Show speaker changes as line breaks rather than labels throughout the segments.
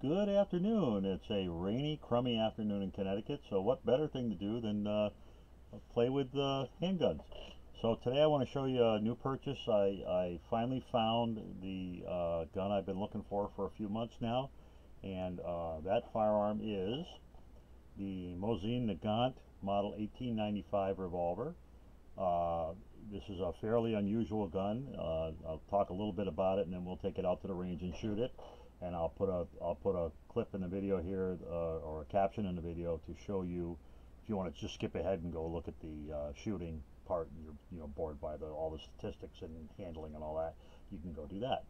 Good afternoon. It's a rainy, crummy afternoon in Connecticut, so what better thing to do than play with handguns. So today I want to show you a new purchase. I finally found the gun I've been looking for a few months now, and that firearm is the Mosin Nagant Model 1895 revolver. This is a fairly unusual gun. I'll talk a little bit about it, and then we'll take it out to the range and shoot it. And I'll put a clip in the video here, or a caption in the video to show you. If you want to just skip ahead and go look at the shooting part, and you're bored by all the statistics and handling and all that, you can go do that.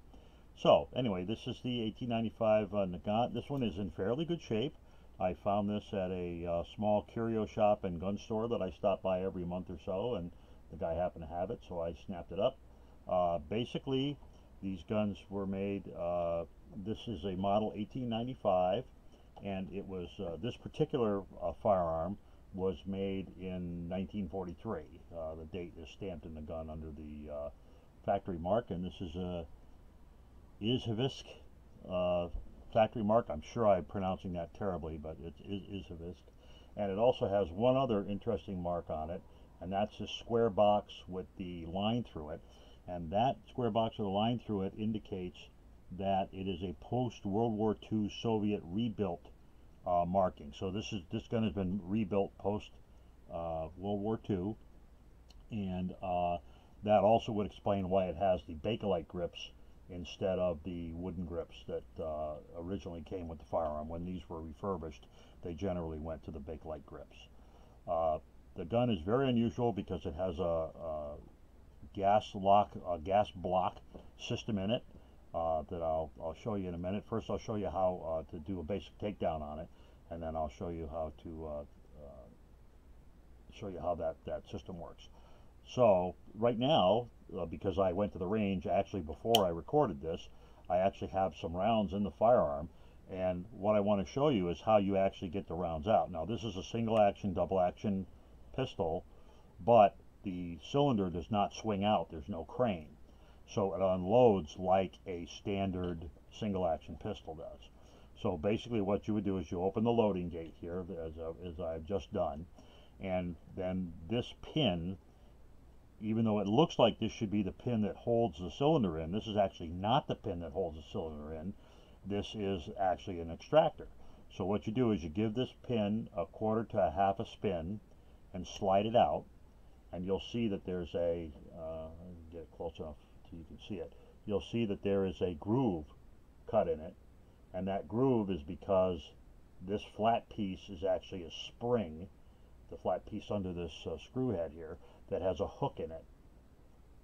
So anyway, this is the 1895 Nagant. This one is in fairly good shape. I found this at a small curio shop and gun store that I stop by every month or so, and the guy happened to have it, so I snapped it up. Basically, these guns were made, this is a model 1895, and it was, this particular firearm was made in 1943. The date is stamped in the gun under the factory mark, and this is a Izhevsk factory mark. I'm sure I'm pronouncing that terribly, but it's Izhevsk. And it also has one other interesting mark on it, and that's a square box with the line through it. And that square box with a line through it indicates that it is a post-World War II Soviet rebuilt marking. So this gun has been rebuilt post World War II, and that also would explain why it has the Bakelite grips instead of the wooden grips that originally came with the firearm. When these were refurbished, they generally went to the Bakelite grips. The gun is very unusual because it has a gas block system in it that I'll show you in a minute. First, I'll show you how to do a basic takedown on it, and then I'll show you how to that system works. So right now, because I went to the range actually before I recorded this, I actually have some rounds in the firearm, and what I want to show you is how you actually get the rounds out. Now, this is a single action, double action pistol, but the cylinder does not swing out. There's no crane, so it unloads like a standard single action pistol does. So basically what you would do is you open the loading gate here, as I've just done, and then this pin, even though it looks like this should be the pin that holds the cylinder in, this is actually not the pin that holds the cylinder in. This is actually an extractor. So what you do is you give this pin a quarter to a half a spin and slide it out, and you'll see that there's a, get it close enough so you can see it, you'll see that there is a groove cut in it, and that groove is because this flat piece is actually a spring, the flat piece under this screw head here, that has a hook in it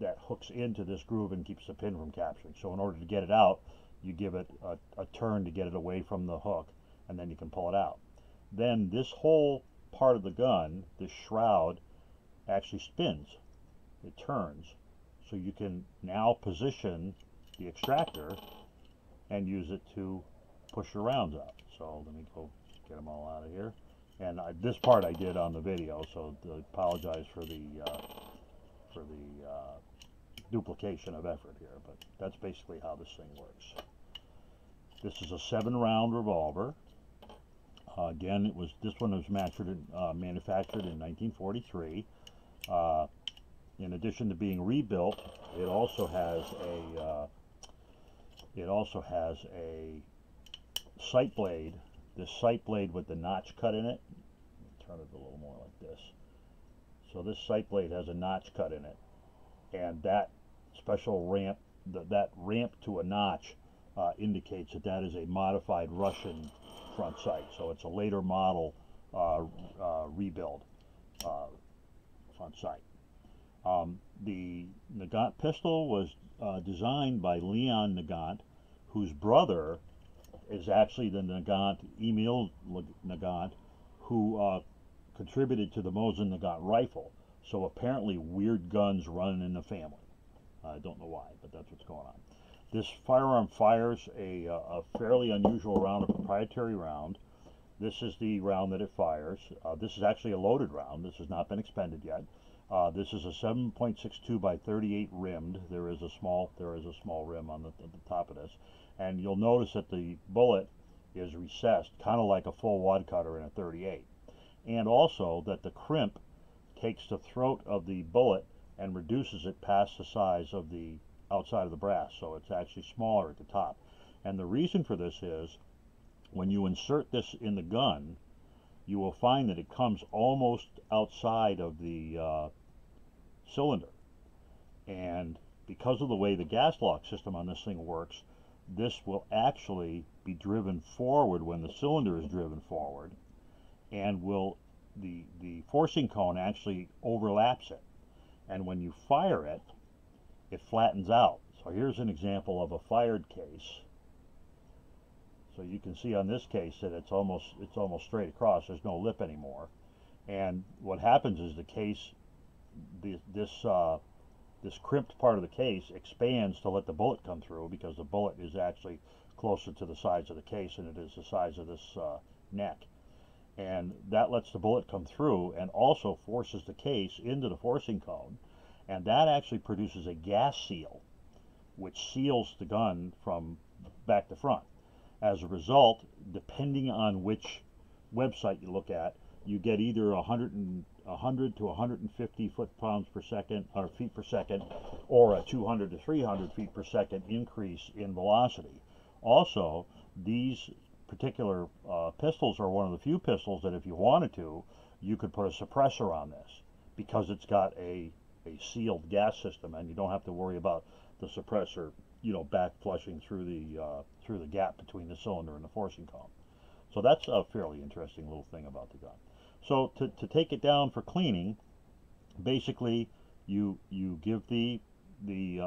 that hooks into this groove and keeps the pin from capturing. So in order to get it out, you give it a turn to get it away from the hook, and then you can pull it out. Then this whole part of the gun, this shroud, actually spins. It turns. So you can now position the extractor and use it to push your rounds out. So let me go get them all out of here. And this part I did on the video, so I apologize for the duplication of effort here, but that's basically how this thing works. This is a 7-round revolver. Again, this one was manufactured in 1943. In addition to being rebuilt, it also has a sight blade. This sight blade with the notch cut in it. Turn it a little more like this. So this sight blade has a notch cut in it, and that special ramp, that ramp to a notch, indicates that that is a modified Russian front sight. So it's a later model rebuild front sight. The Nagant pistol was designed by Leon Nagant, whose brother is actually the Emil Nagant, who contributed to the Mosin Nagant rifle. So apparently weird guns run in the family. I don't know why, but that's what's going on. This firearm fires a fairly unusual round, a proprietary round. This is the round that it fires. This is actually a loaded round. This has not been expended yet. This is a 7.62 by 38 rimmed. There is a small rim on the top of this, and you'll notice that the bullet is recessed, kind of like a full wad cutter in a 38. And also that the crimp takes the throat of the bullet and reduces it past the size of the outside of the brass, so it's actually smaller at the top. And the reason for this is when you insert this in the gun, you will find that it comes almost outside of the cylinder. And because of the way the gas lock system on this thing works, this will actually be driven forward when the cylinder is driven forward, and the forcing cone actually overlaps it. And when you fire it, it flattens out. So here's an example of a fired case. So you can see on this case that it's almost straight across. There's no lip anymore. And what happens is the case, this crimped part of the case expands to let the bullet come through, because the bullet is actually closer to the sides of the case than it is the size of this neck. And that lets the bullet come through and also forces the case into the forcing cone, and that actually produces a gas seal which seals the gun from back to front. As a result, depending on which website you look at, you get either 100 to 150 foot-pounds per second, or feet per second, or a 200 to 300 feet per second increase in velocity. Also, these particular pistols are one of the few pistols that if you wanted to, you could put a suppressor on this, because it's got a sealed gas system, and you don't have to worry about the suppressor, you know, back flushing through the gap between the cylinder and the forcing cone. So that's a fairly interesting little thing about the gun. So to take it down for cleaning, basically you give the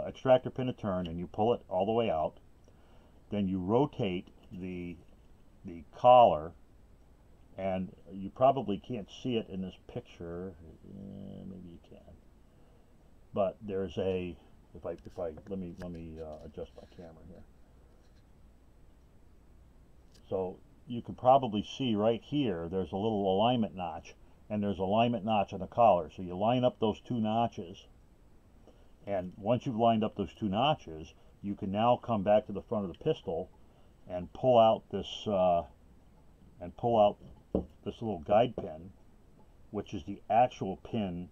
extractor pin a turn and you pull it all the way out. Then you rotate the collar, and you probably can't see it in this picture. Maybe you can, but there's a let me adjust my camera here. So you can probably see right here there's a little alignment notch, and there's a alignment notch on the collar. So you line up those two notches, and once you've lined up those two notches, you can now come back to the front of the pistol and pull out this little guide pin, which is the actual pin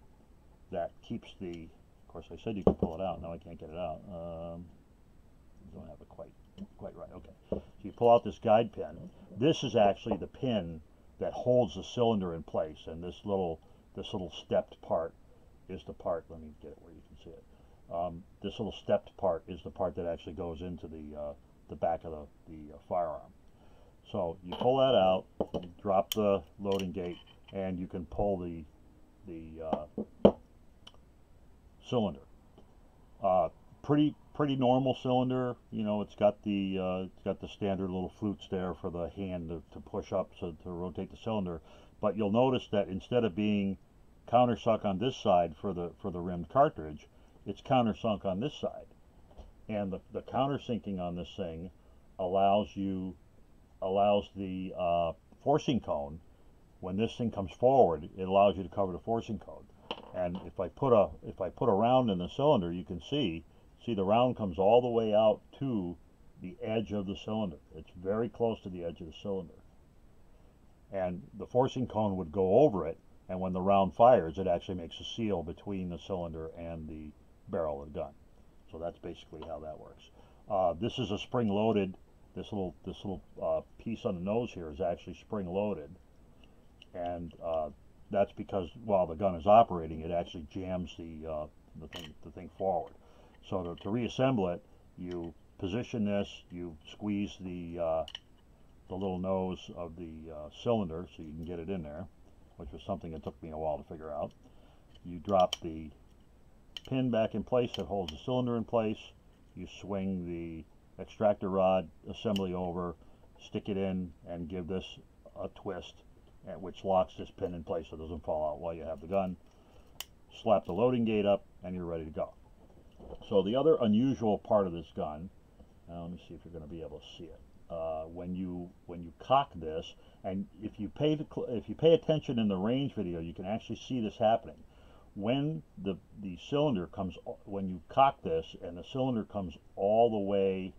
that keeps the, of course I said you can pull it out, now I can't get it out. Don't have it quite right. Okay, so you pull out this guide pin. This is actually the pin that holds the cylinder in place, and this little stepped part is the part, let me get it where you can see it. This little stepped part is the part that actually goes into the back of the firearm. So you pull that out, you drop the loading gate, and you can pull the cylinder. Pretty normal cylinder. You know, it's got the standard little flutes there for the hand to push up to rotate the cylinder. But you'll notice that instead of being countersunk on this side for the rimmed cartridge, it's countersunk on this side. And the countersinking on this thing allows the forcing cone, when this thing comes forward, it allows you to cover the forcing cone. And if I put a round in the cylinder, you can see the round comes all the way out to the edge of the cylinder. It's very close to the edge of the cylinder. And the forcing cone would go over it, and when the round fires, it actually makes a seal between the cylinder and the barrel of the gun. So that's basically how that works. This is a spring-loaded. This little piece on the nose here is actually spring-loaded, and that's because while the gun is operating, it actually jams the thing forward. So to reassemble it, you position this, you squeeze the little nose of the cylinder so you can get it in there, which was something that took me a while to figure out. You drop the pin back in place that holds the cylinder in place. You swing the extractor rod assembly over, stick it in, and give this a twist, which locks this pin in place so it doesn't fall out while you have the gun. Slap the loading gate up, and you're ready to go. So the other unusual part of this gun, let me see if you're going to be able to see it. When you cock this, and if you pay attention in the range video, you can actually see this happening. When the cylinder comes, when you cock this and the cylinder comes all the way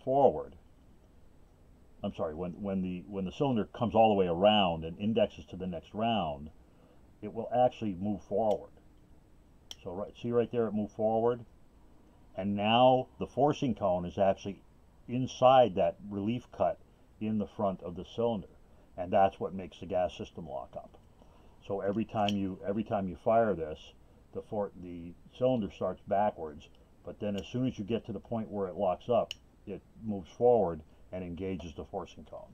forward, I'm sorry, when the cylinder comes all the way around and indexes to the next round, it will actually move forward. So see right there, it moved forward, and now the forcing cone is actually inside that relief cut in the front of the cylinder, and that's what makes the gas system lock up. So every time you fire this, the cylinder starts backwards, but then as soon as you get to the point where it locks up, it moves forward and engages the forcing cone.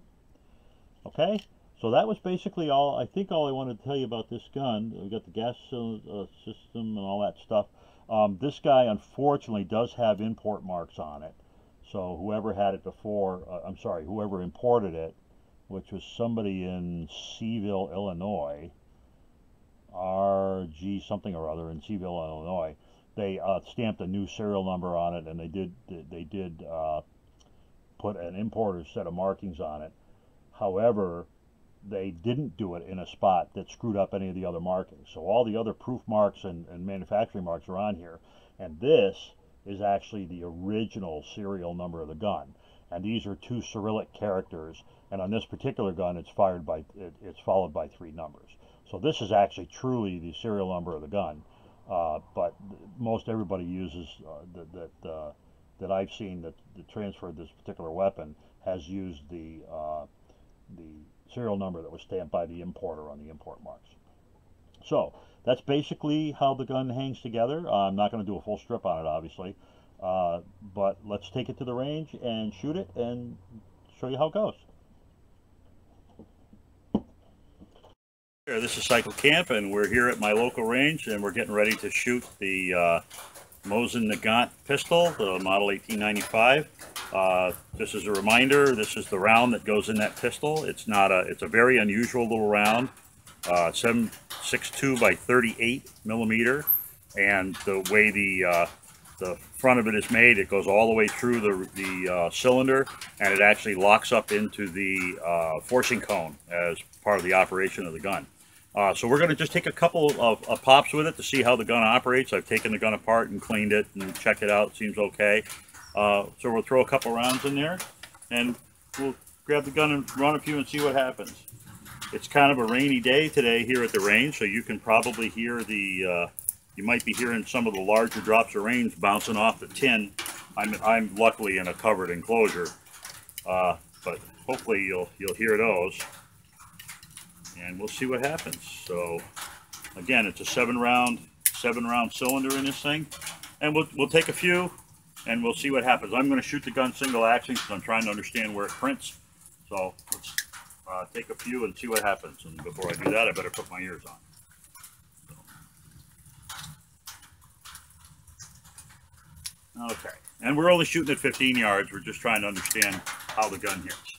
Okay, so that was basically all. I think all I wanted to tell you about this gun. We got the gas system and all that stuff. This guy unfortunately does have import marks on it. So whoever had it before, I'm sorry, whoever imported it, which was somebody in Seville, Illinois, RG something or other in Seville, Illinois, they stamped a new serial number on it, and they did put an importer's set of markings on it. However, they didn't do it in a spot that screwed up any of the other markings. So all the other proof marks and manufacturing marks are on here, and this is actually the original serial number of the gun. And these are 2 Cyrillic characters, and on this particular gun it's followed by 3 numbers. So this is actually truly the serial number of the gun, but most everybody uses that I've seen that transferred this particular weapon has used the serial number that was stamped by the importer on the import marks. So that's basically how the gun hangs together. I'm not going to do a full strip on it, obviously, but let's take it to the range and shoot it and show you how it goes. This is Cycle Camp, and we're here at my local range, and we're getting ready to shoot the Mosin Nagant pistol, the Model 1895. Just as a reminder, this is the round that goes in that pistol. It's a very unusual little round, 7.62 by 38 millimeter, and the way the front of it is made, it goes all the way through the cylinder, and it actually locks up into the forcing cone as part of the operation of the gun. So we're going to just take a couple of pops with it to see how the gun operates. I've taken the gun apart and cleaned it and checked it out. It seems okay. So we'll throw a couple rounds in there, and we'll grab the gun and run a few and see what happens. It's kind of a rainy day today here at the range, so you can probably hear you might be hearing some of the larger drops of rain bouncing off the tin. I'm luckily in a covered enclosure, but hopefully you'll hear those. And we'll see what happens. So again, it's a seven round cylinder in this thing, and we'll take a few and we'll see what happens. I'm going to shoot the gun single action because I'm trying to understand where it prints. So let's take a few and see what happens. And before I do that, I better put my ears on. Okay, and we're only shooting at 15 yards. We're just trying to understand how the gun hits.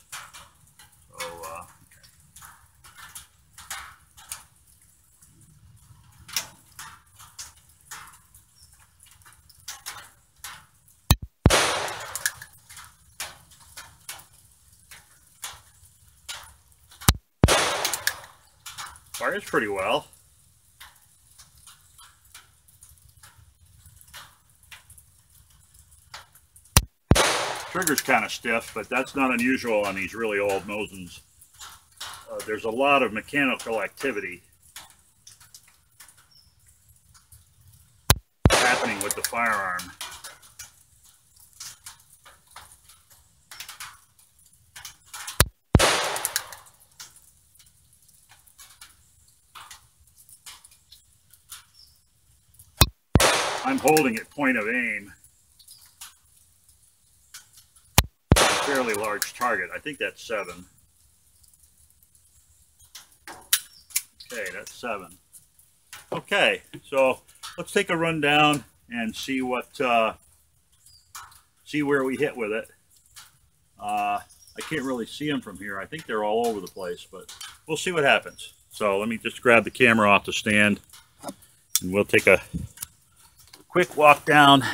Fires pretty well. Trigger's kind of stiff, but that's not unusual on these really old Mosins. There's a lot of mechanical activity happening with the firearm. I'm holding at point of aim. A fairly large target. I think that's 7. Okay, that's 7. Okay, so let's take a run down and see where we hit with it. I can't really see them from here. I think they're all over the place, but we'll see what happens. So let me just grab the camera off the stand, and we'll take a quick walk down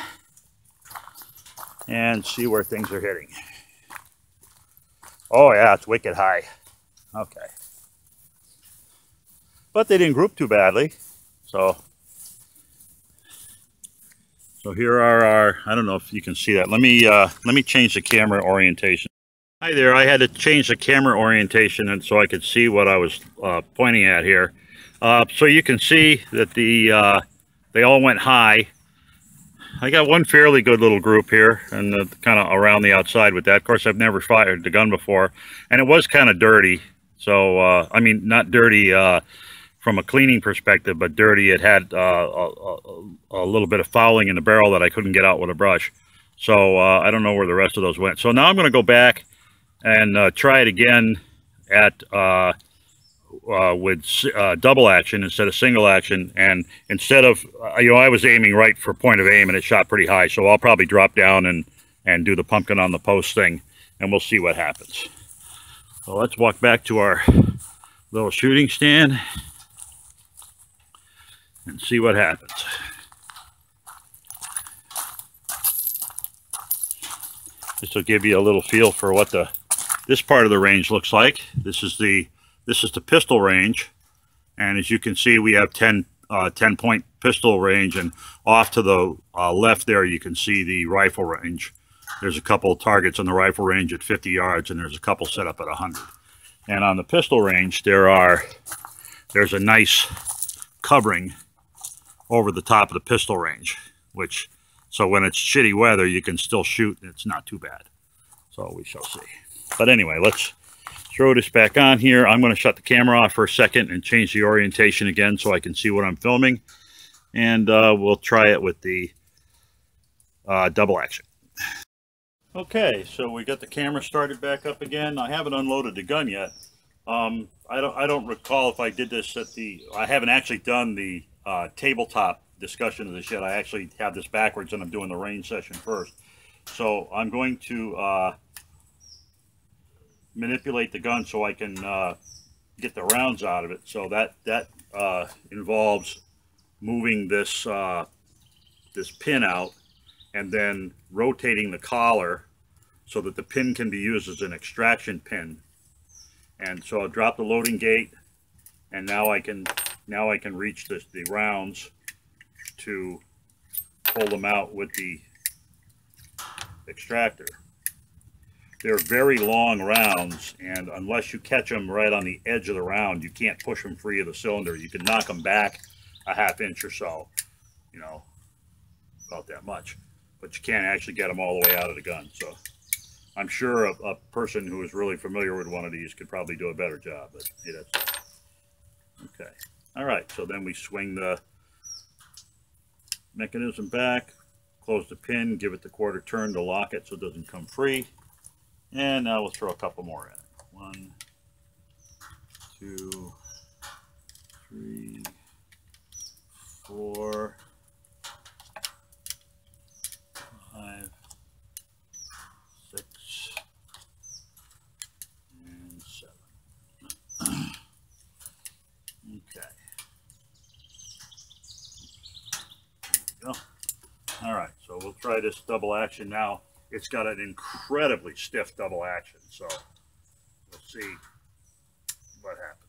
and see where things are hitting. Oh yeah, it's wicked high. Okay. But they didn't group too badly. So here are our, I don't know if you can see that. Let me change the camera orientation. Hi there, I had to change the camera orientation and so I could see what I was pointing at here. So you can see that they all went high. I got one fairly good little group here and kind of around the outside with that. Of course, I've never fired the gun before, and it was kind of dirty. So, I mean, not dirty from a cleaning perspective, but dirty. It had a little bit of fouling in the barrel that I couldn't get out with a brush. So I don't know where the rest of those went. So now I'm going to go back and try it again at with double action instead of single action. And instead of, I was aiming right for point of aim and it shot pretty high. So I'll probably drop down and do the pumpkin on the post thing, and we'll see what happens. So let's walk back to our little shooting stand and see what happens. This will give you a little feel for what this part of the range looks like. This is the pistol range, and as you can see, we have 10 point pistol range, and off to the left there you can see the rifle range. There's a couple of targets on the rifle range at 50 yards, and there's a couple set up at 100. And on the pistol range, there's a nice covering over the top of the pistol range, so when it's shitty weather, you can still shoot, and it's not too bad. So we shall see. But anyway, let's throw this back on here. I'm going to shut the camera off for a second and change the orientation again so I can see what I'm filming. And we'll try it with the double action. Okay, so we got the camera started back up again. I haven't unloaded the gun yet. I don't recall if I did this I haven't actually done the tabletop discussion of this yet. I actually have this backwards and I'm doing the range session first. So I'm going to manipulate the gun so I can get the rounds out of it. So that involves moving this this pin out and then rotating the collar so that the pin can be used as an extraction pin. And so I'll drop the loading gate, and now I can reach the rounds to pull them out with the extractor. They're very long rounds, and unless you catch them right on the edge of the round, you can't push them free of the cylinder. You can knock them back a ½ inch or so, about that much, but you can't actually get them all the way out of the gun. So I'm sure a person who is really familiar with one of these could probably do a better job, but hey, that's okay. All right, so then we swing the mechanism back, close the pin, give it the quarter turn to lock it so it doesn't come free, and now we'll throw a couple more in. 1, 2, 3, 4, 5, 6, and 7. Okay. There we go. All right, so we'll try this double action now. It's got an incredibly stiff double action, so we'll see what happens.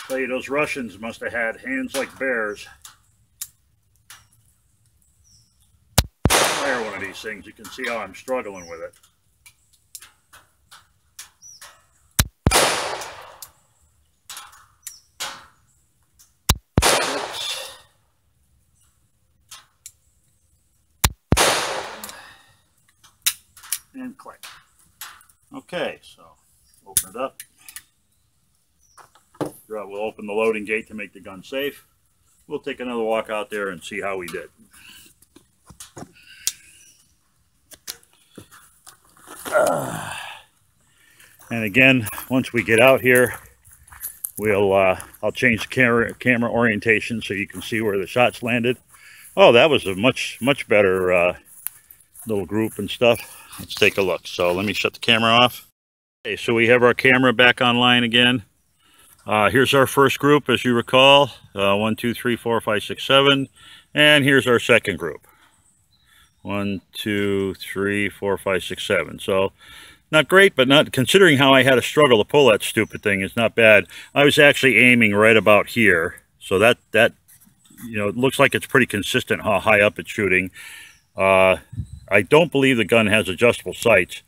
Tell you, those Russians must have had hands like bears. Fire one of these things, you can see how I'm struggling with it. And click. Okay, so open it up. We'll open the loading gate to make the gun safe. We'll take another walk out there and see how we did. And again, once we get out here, I'll change the camera orientation so you can see where the shots landed. Oh, that was a much better little group and stuff. Let's take a look. So let me shut the camera off. Okay, so we have our camera back online again. Here's our first group, as you recall. 1, 2, 3, 4, 5, 6, 7. And here's our second group. 1, 2, 3, 4, 5, 6, 7. So Not great, but not considering how I had to struggle to pull that stupid thing, is not bad. I was actually aiming right about here, so that it looks like it's pretty consistent how high up it's shooting. I don't believe the gun has adjustable sights.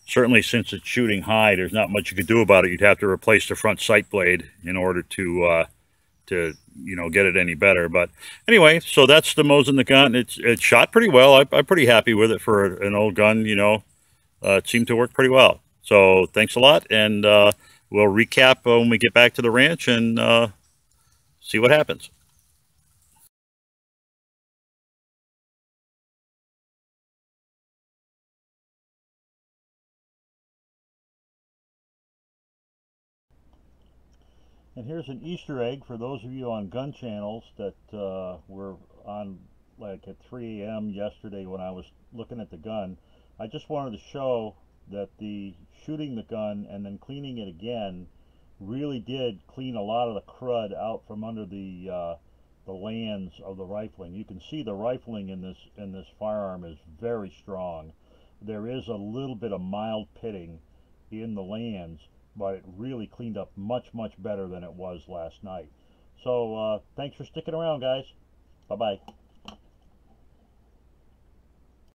Certainly, since it's shooting high, there's not much you could do about it. You'd have to replace the front sight blade in order to get it any better. But anyway, so that's the Mosin Nagant. It shot pretty well. I'm pretty happy with it for an old gun. It seemed to work pretty well. So thanks a lot, and we'll recap when we get back to the ranch and see what happens. And here's an Easter egg for those of you on gun channels that were on like at 3 a.m. yesterday when I was looking at the gun. I just wanted to show that the shooting the gun and then cleaning it again really did clean a lot of the crud out from under the lands of the rifling. You can see the rifling in this firearm is very strong. There is a little bit of mild pitting in the lands, but it really cleaned up much better than it was last night. So thanks for sticking around, guys. Bye bye.